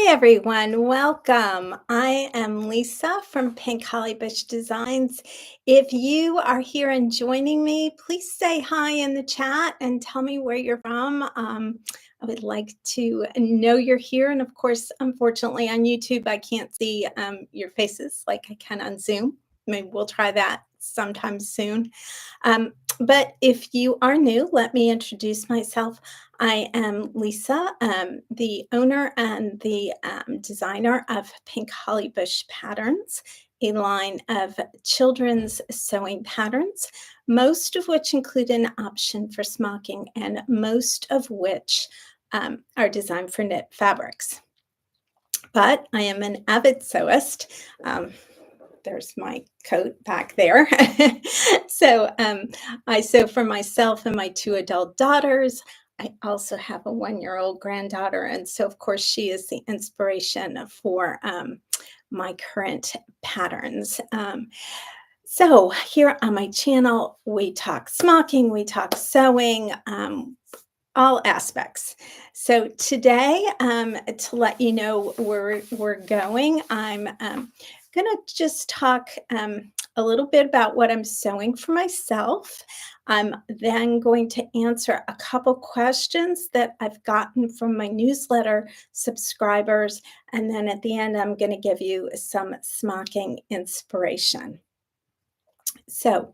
Hi everyone, welcome. I am Lisa from Pink Holly Bush Designs. If you are here and joining me, please say hi in the chat and tell me where you're from. I would like to know you're here. And of course, unfortunately on YouTube, I can't see your faces like I can on Zoom. Maybe we'll try that sometime soon. But if you are new, let me introduce myself. I am Lisa, the owner and the designer of Pink Holly Bush Patterns, a line of children's sewing patterns, most of which include an option for smocking and most of which are designed for knit fabrics. But I am an avid sewist. There's my coat back there. So I sew for myself and my two adult daughters. I also have a 1-year-old granddaughter. And so, of course, she is the inspiration for my current patterns. So here on my channel, we talk smocking, we talk sewing, all aspects. So today, to let you know where we're going, I'm going to just talk a little bit about what I'm sewing for myself. I'm then going to answer a couple questions that I've gotten from my newsletter subscribers. And then at the end, I'm going to give you some smocking inspiration. So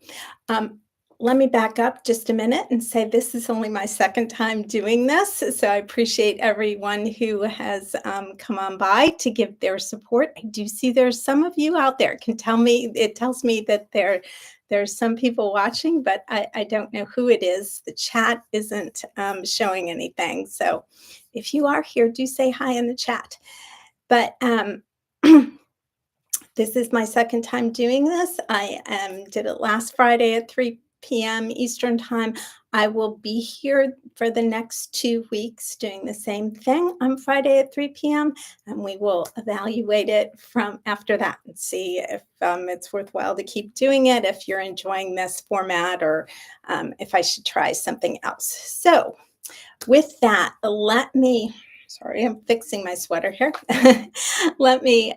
let me back up just a minute and say this is only my second time doing this. So I appreciate everyone who has come on by to give their support. I do see there's some of you out there. It tells me that there's some people watching, but I don't know who it is. The chat isn't showing anything. So if you are here, do say hi in the chat. But this is my second time doing this. I did it last Friday at 3 p.m. Eastern Time. I will be here for the next 2 weeks doing the same thing on Friday at 3 p.m. And we will evaluate it from after that and see if it's worthwhile to keep doing it, if you're enjoying this format, or if I should try something else. So with that, sorry, I'm fixing my sweater here. Let me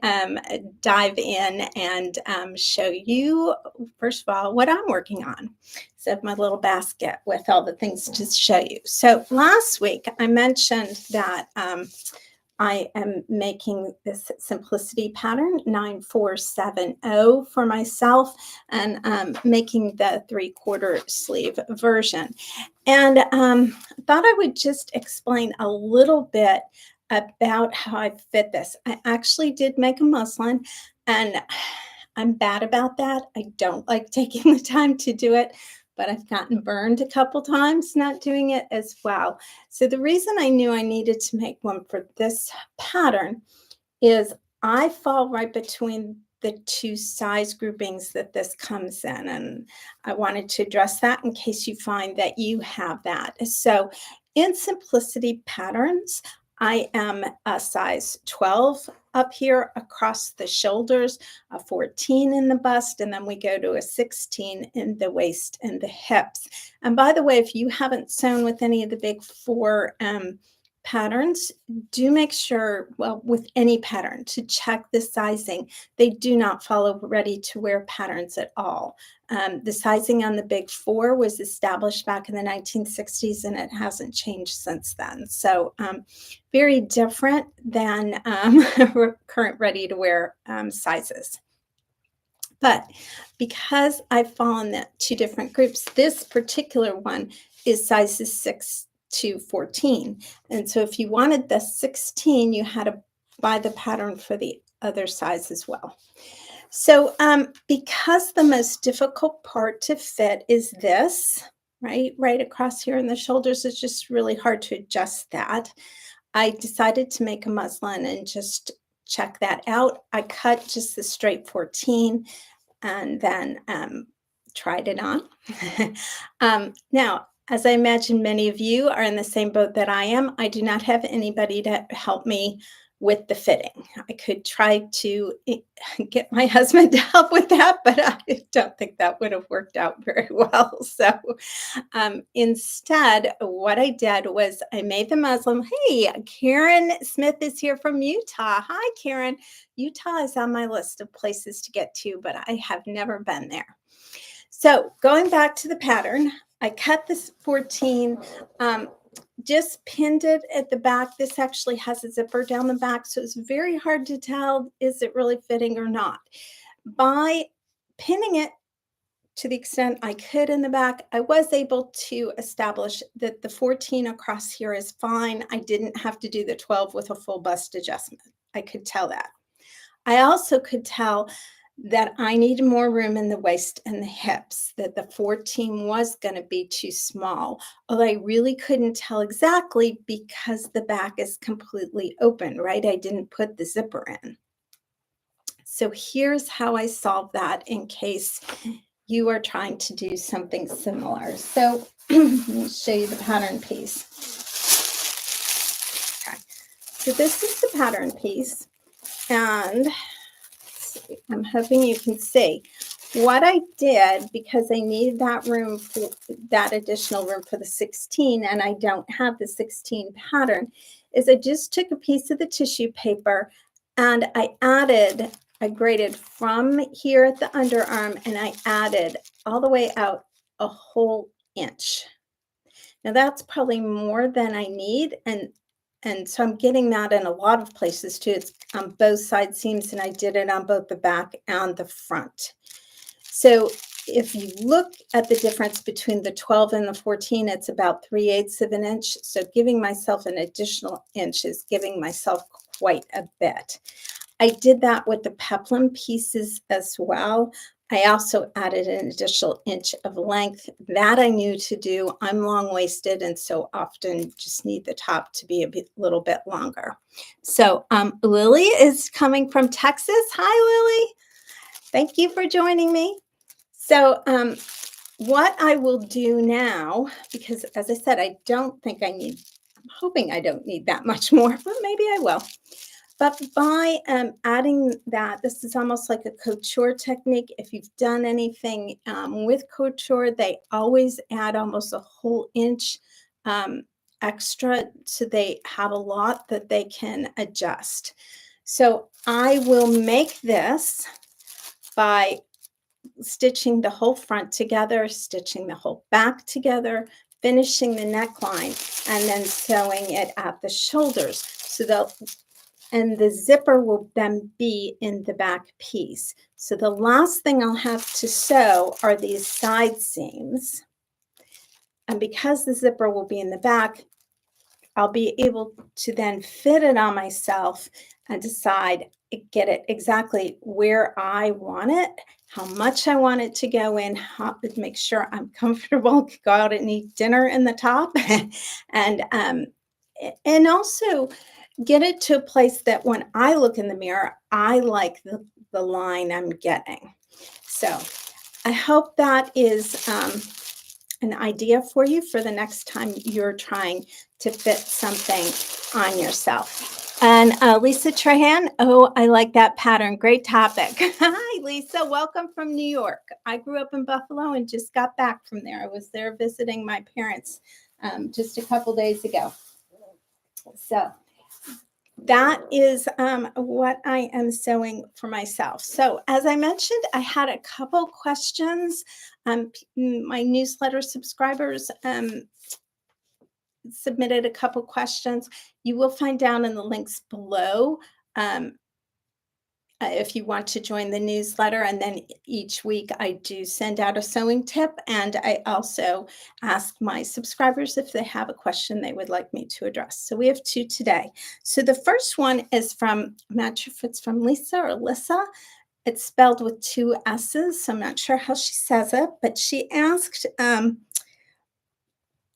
dive in and show you, first of all, what I'm working on. So I have my little basket with all the things to show you. So last week, I mentioned that I am making this simplicity pattern 9470 for myself and making the 3/4 sleeve version. And thought I would just explain a little bit about how I fit this. I actually did make a muslin, and I'm bad about that. I don't like taking the time to do it, but I've gotten burned a couple times not doing it as well. So the reason I knew I needed to make one for this pattern is I fall right between the two size groupings that this comes in, and I wanted to address that in case you find that you have that. So in simplicity patterns, I am a size 12 up here across the shoulders, a 14 in the bust, and then we go to a 16 in the waist and the hips. And by the way, if you haven't sewn with any of the big four patterns, do make sure, well, with any pattern, to check the sizing. They do not follow ready to wear patterns at all. The sizing on the big four was established back in the 1960s, and it hasn't changed since then. So very different than current ready to wear sizes. But because I've fallen in two different groups, this particular one is sizes 6 to 14. And so if you wanted the 16, you had to buy the pattern for the other size as well. So because the most difficult part to fit is this, right across here in the shoulders, it's just really hard to adjust that. I decided to make a muslin and just check that out. I cut just the straight 14 and then tried it on. Now, as I imagine many of you are in the same boat that I am, I do not have anybody to help me with the fitting. I could try to get my husband to help with that, but I don't think that would have worked out very well. So instead, what I did was I made the muslin. Hey, Karen Smith is here from Utah. Hi, Karen. Utah is on my list of places to get to, but I have never been there. So going back to the pattern, I cut this 14, just pinned it at the back. This actually has a zipper down the back, so it's very hard to tell, is it really fitting or not? By pinning it to the extent I could in the back, I was able to establish that the 14 across here is fine. I didn't have to do the 12 with a full bust adjustment. I could tell that. I also could tell that I needed more room in the waist and the hips, that the 14 was going to be too small. Although I really couldn't tell exactly because the back is completely open, right? I didn't put the zipper in. So here's how I solve that in case you are trying to do something similar. So let me show you the pattern piece. Okay. So this is the pattern piece. And I'm hoping you can see what I did, because I needed that room for that additional room for the 16, and I don't have the 16 pattern, is I just took a piece of the tissue paper and I graded from here at the underarm and I added all the way out a whole inch. Now that's probably more than I need, and so I'm getting that in a lot of places too. It's on both side seams, and I did it on both the back and the front. So if you look at the difference between the 12 and the 14, it's about 3/8 of an inch. So giving myself an additional inch is giving myself quite a bit. I did that with the peplum pieces as well. I also added an additional inch of length. That I knew to do. I'm long-waisted and so often just need the top to be little bit longer. So Lily is coming from Texas. Hi, Lily. Thank you for joining me. So what I will do now, because as I said, I don't think I need, I'm hoping I don't need that much more, but maybe I will. But by adding that, this is almost like a couture technique. If you've done anything with couture, they always add almost a whole inch extra, so they have a lot that they can adjust. So I will make this by stitching the whole front together, stitching the whole back together, finishing the neckline, and then sewing it at the shoulders. And the zipper will then be in the back piece. So the last thing I'll have to sew are these side seams. And because the zipper will be in the back, I'll be able to then fit it on myself and decide, get it exactly where I want it, how much I want it to go in, how to make sure I'm comfortable, go out and eat dinner in the top, and also get it to a place that when I look in the mirror, I like the line I'm getting. So I hope that is an idea for you for the next time you're trying to fit something on yourself. And Lisa Trahan, oh, I like that pattern. Great topic. Hi, Lisa. Welcome from New York. I grew up in Buffalo and just got back from there. I was there visiting my parents just a couple days ago. So that is what I am sewing for myself. So as I mentioned, I had a couple questions. My newsletter subscribers submitted a couple questions. You will find down in the links below if you want to join the newsletter. And then each week I do send out a sewing tip. And I also ask my subscribers if they have a question they would like me to address. So we have two today. So the first one is from, I'm not sure if it's from Lissa or Lissa. It's spelled with two S's, so I'm not sure how she says it, but she asked,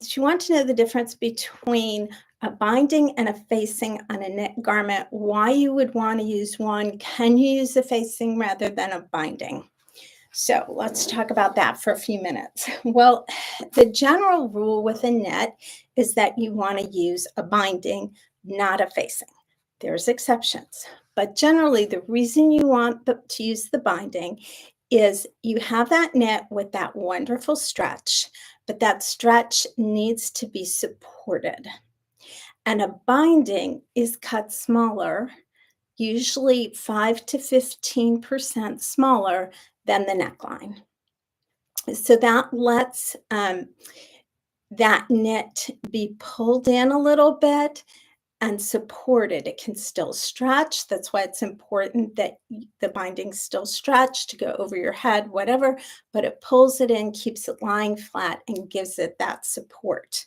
she wanted to know the difference between a binding and a facing on a knit garment, why you would want to use one, can you use a facing rather than a binding? So let's talk about that for a few minutes. Well, the general rule with a knit is that you want to use a binding, not a facing. There's exceptions, but generally the reason you want to use the binding is you have that knit with that wonderful stretch, but that stretch needs to be supported. And a binding is cut smaller, usually 5 to 15% smaller than the neckline. So that lets that knit be pulled in a little bit and supported. It can still stretch. That's why it's important that the bindings still stretch to go over your head, whatever, but it pulls it in, keeps it lying flat, and gives it that support.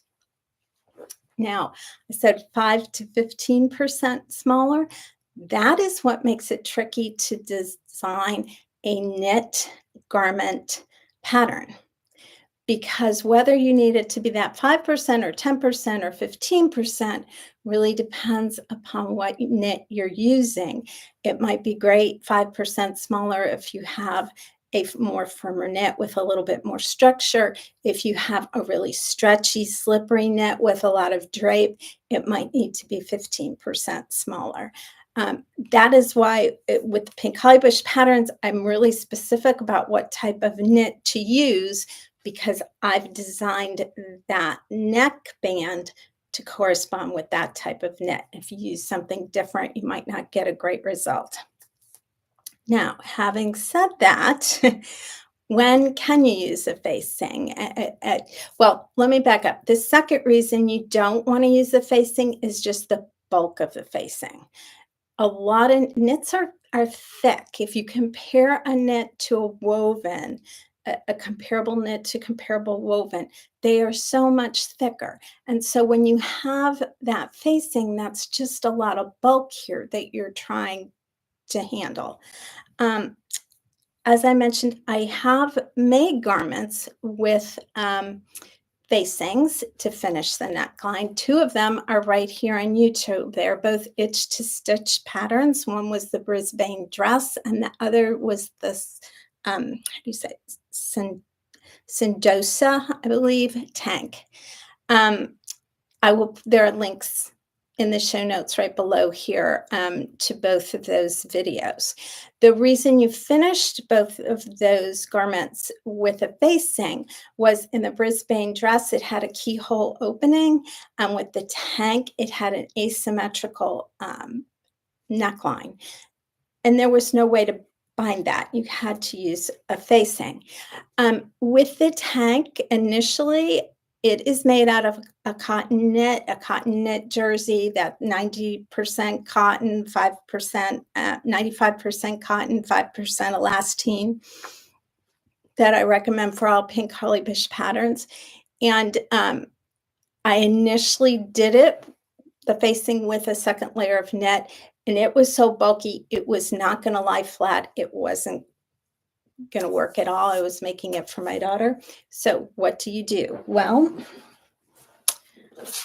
Now, I said 5 to 15% smaller. That is what makes it tricky to design a knit garment pattern. Because whether you need it to be that 5% or 10% or 15% really depends upon what knit you're using. It might be great 5% smaller if you have a more firmer knit with a little bit more structure. If you have a really stretchy, slippery knit with a lot of drape, it might need to be 15% smaller. That is why with the pink hollybush patterns, I'm really specific about what type of knit to use, because I've designed that neckband to correspond with that type of knit. If you use something different, you might not get a great result. Now, having said that, when can you use a facing? Well, let me back up. The second reason you don't want to use a facing is just the bulk of the facing. A lot of knits are thick. If you compare a knit to a woven, a comparable knit to comparable woven, they are so much thicker. And so when you have that facing, that's just a lot of bulk here that you're trying to handle. As I mentioned, I have made garments with facings to finish the neckline. Two of them are right here on YouTube. They're both itch to stitch patterns. One was the Brisbane dress, and the other was this, how do you say, Sendosa, I believe, tank. There are links in the show notes right below here to both of those videos. The reason you finished both of those garments with a facing was in the Brisbane dress, it had a keyhole opening, and with the tank, it had an asymmetrical neckline. And there was no way to bind that. You had to use a facing. With the tank, initially, it is made out of a cotton knit jersey, that 90% cotton, 5%, 95% cotton, 5% elastane that I recommend for all pink hollybush patterns. And I initially did the facing with a second layer of knit, and it was so bulky, it was not going to lie flat. It wasn't going to work at all. I was making it for my daughter. So what do you do? Well,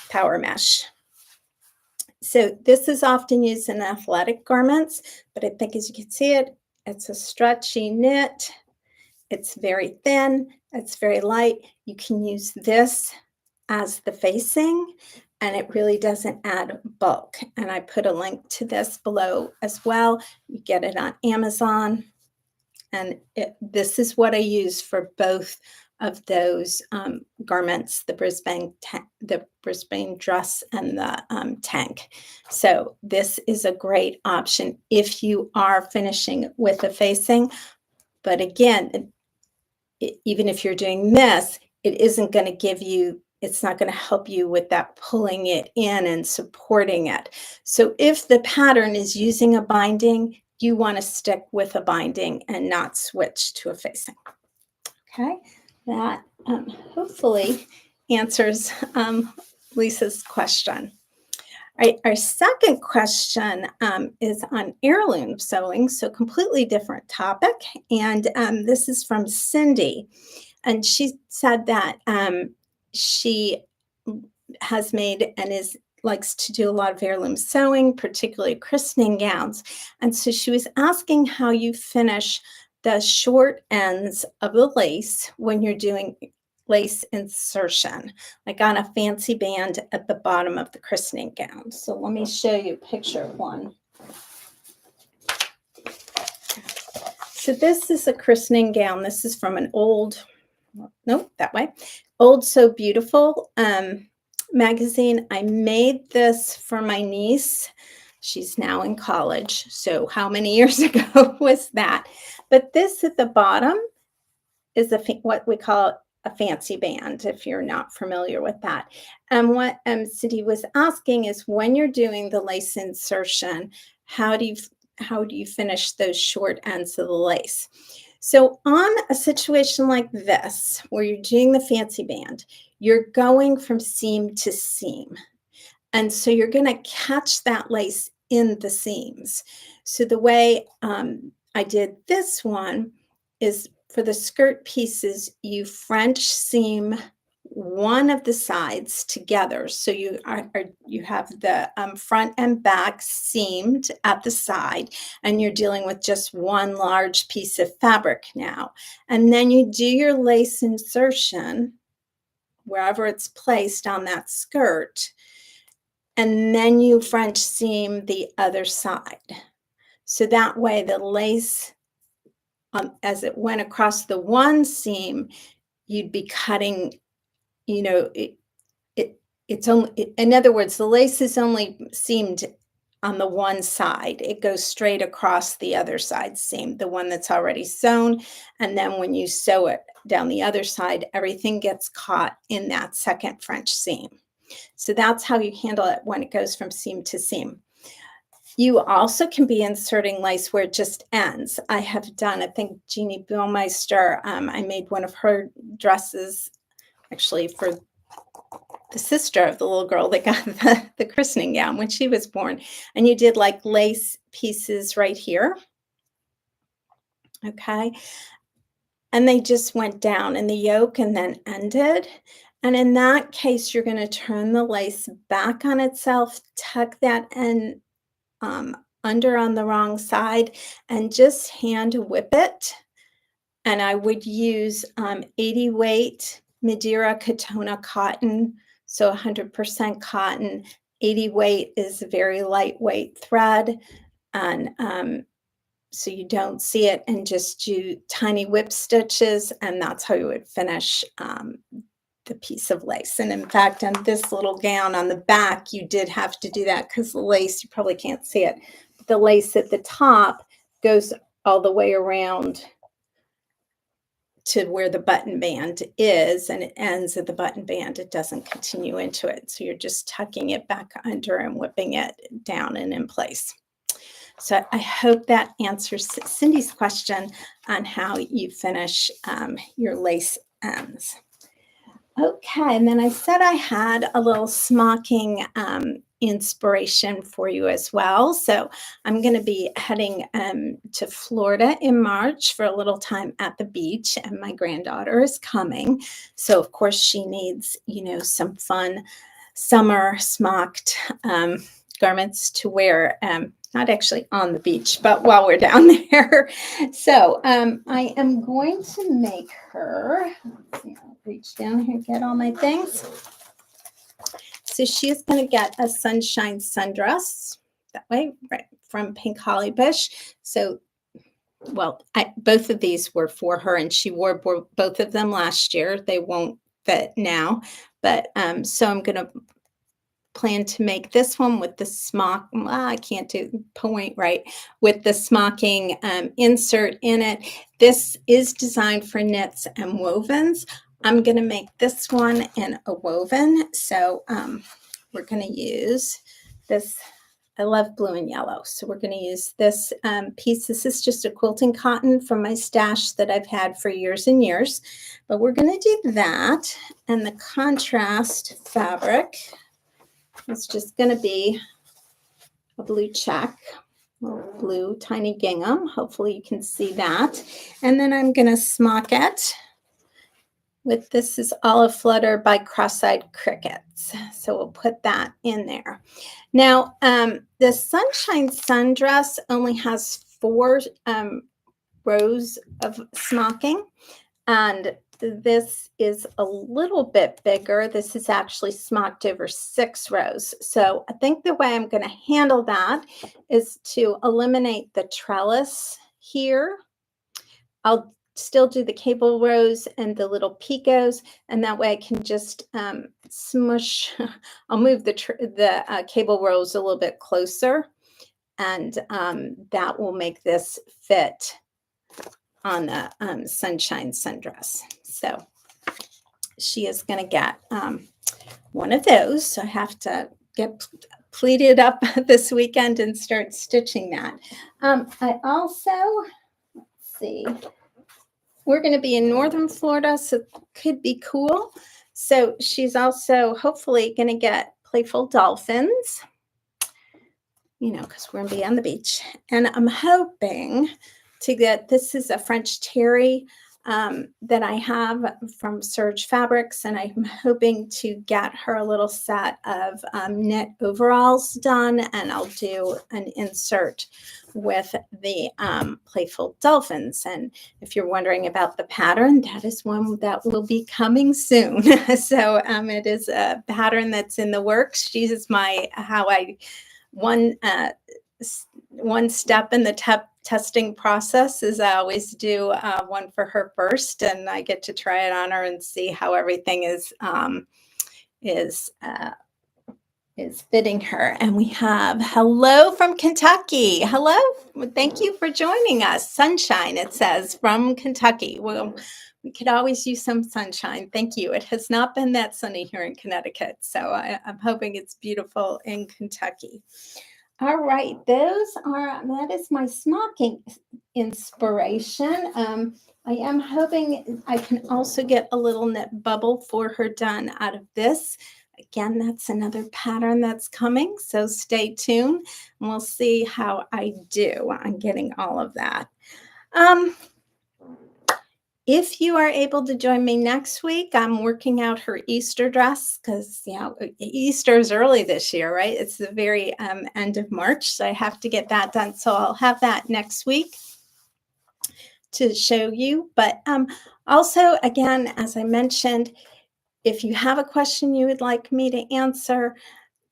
power mesh. So this is often used in athletic garments, but I think as you can see it's a stretchy knit. It's very thin. It's very light. You can use this as the facing, and it really doesn't add bulk. And I put a link to this below as well. You get it on Amazon. And this is what I use for both of those garments, the Brisbane dress and the tank. So this is a great option if you are finishing with a facing. But again, even if you're doing this, it isn't going to give you, it's not going to help you with that pulling it in and supporting it. So if the pattern is using a binding, you want to stick with a binding and not switch to a facing. Okay, that hopefully answers Lisa's question. All right, our second question is on heirloom sewing, so completely different topic. And this is from Cindy. And she said that she has made and likes to do a lot of heirloom sewing, particularly christening gowns. And so she was asking how you finish the short ends of the lace when you're doing lace insertion, like on a fancy band at the bottom of the christening gown. So let me show you a picture of one. So this is a christening gown. This is from an old, nope, that way, Old So Beautiful magazine. I made this for my niece. She's now in college. So how many years ago was that? But this at the bottom is what we call a fancy band, if you're not familiar with that. And what Cindy was asking is, when you're doing the lace insertion, how do you finish those short ends of the lace? So on a situation like this, where you're doing the fancy band, you're going from seam to seam. And so you're going to catch that lace in the seams. So the way I did this one is, for the skirt pieces, you French seam one of the sides together. So you have the front and back seamed at the side, and you're dealing with just one large piece of fabric now. And then you do your lace insertion wherever it's placed on that skirt, and then you French seam the other side. So that way the lace, as it went across the one seam, you'd be cutting, it's only, in other words, the lace is only seamed on the one side. It goes straight across the other side seam, the one that's already sewn. And then when you sew it down the other side, everything gets caught in that second French seam. So that's how you handle it when it goes from seam to seam. You also can be inserting lace where it just ends. I have done, I think Jeannie Baumeister, I made one of her dresses actually for the sister of the little girl that got the christening gown when she was born. And you did like lace pieces right here. Okay. And they just went down in the yoke and then ended. And in that case, you're going to turn the lace back on itself, tuck that end under on the wrong side, and just hand whip it. And I would use 80 weight Madeira Katona cotton, so 100% cotton. 80 weight is a very lightweight thread, and so you don't see it, and just do tiny whip stitches, and that's how you would finish the piece of lace. And in fact, on this little gown on the back, you did have to do that because the lace, you probably can't see it, but the lace at the top goes all the way around to where the button band is, and it ends at the button band. It doesn't continue into it. So you're just tucking it back under and whipping it down and in place. So I hope that answers Cindy's question on how you finish your lace ends. Okay, and then I said I had a little smocking inspiration for you as well. So I'm going to be heading to Florida in March for a little time at the beach, and my granddaughter is coming. So of course she needs, some fun summer smocked garments to wear, not actually on the beach, but while we're down there. So I am going to make her, let's see, I'll reach down here and get all my things. So she's going to get a sunshine sundress that way, right, from Pink Holly Bush. So, well, both of these were for her, and she wore both of them last year. They won't fit now, but so I'm going to plan to make this one with the smock. Well, I can't do point right with the smocking insert in it. This is designed for knits and wovens. I'm going to make this one in a woven. So we're going to use this. I love blue and yellow. So we're going to use this piece. This is just a quilting cotton from my stash that I've had for years and years. But we're going to do that. And the contrast fabric, it's just going to be a blue check, or blue tiny gingham. Hopefully you can see that. And then I'm going to smock it with, this is Olive Flutter by Cross-Eyed Crickets. So we'll put that in there. Now, the Sunshine Sundress only has 4 rows of smocking. And This is a little bit bigger. This is actually smocked over 6 rows. So I think the way I'm going to handle that is to eliminate the trellis here. I'll still do the cable rows and the little picots, and that way I can just smush. I'll move the cable rows a little bit closer, and that will make this fit on the sunshine sundress. So she is going to get one of those. So I have to get pleated up this weekend and start stitching that. I also, let's see, we're going to be in northern Florida, so it could be cool. So she's also hopefully going to get playful dolphins, you know, because we're going to be on the beach. And I'm hoping to get, this is a French terry that I have from Serge Fabrics, and I'm hoping to get her a little set of knit overalls done, and I'll do an insert with the playful dolphins. And if you're wondering about the pattern, that is one that will be coming soon. So it is a pattern that's in the works. She is my one step in the testing process is I always do one for her first, and I get to try it on her and see how everything is fitting her. And we have hello from Kentucky. Hello, thank you for joining us. Sunshine, it says, from Kentucky. Well, we could always use some sunshine. Thank you. It has not been that sunny here in Connecticut, so I'm hoping it's beautiful in Kentucky. All right, that is my smocking inspiration. I am hoping I can also get a little knit bubble for her done out of this. Again, that's another pattern that's coming, so stay tuned and we'll see how I do on getting all of that. If you are able to join me next week, I'm working out her Easter dress because, you know, Easter is early this year, right? It's the very end of March, so I have to get that done. So I'll have that next week to show you. But also, again, as I mentioned, if you have a question you would like me to answer,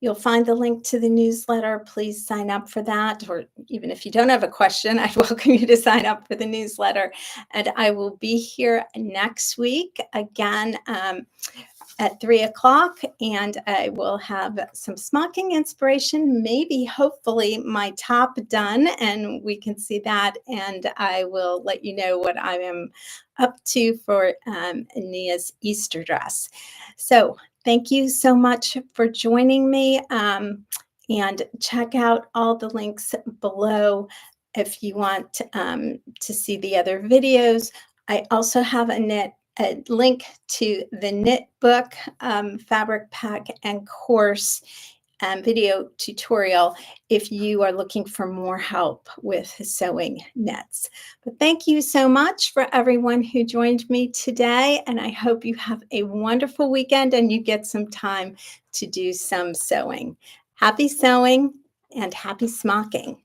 you'll find the link to the newsletter. Please sign up for that. Or even if you don't have a question, I welcome you to sign up for the newsletter. And I will be here next week again at 3 o'clock. And I will have some smocking inspiration, maybe hopefully my top done, and we can see that. And I will let you know what I am up to for Nia's Easter dress. So thank you so much for joining me, and check out all the links below if you want to see the other videos. I also have a link to the knit book, fabric pack and course video tutorial if you are looking for more help with sewing knits. But thank you so much for everyone who joined me today, and I hope you have a wonderful weekend and you get some time to do some sewing. Happy sewing and happy smocking.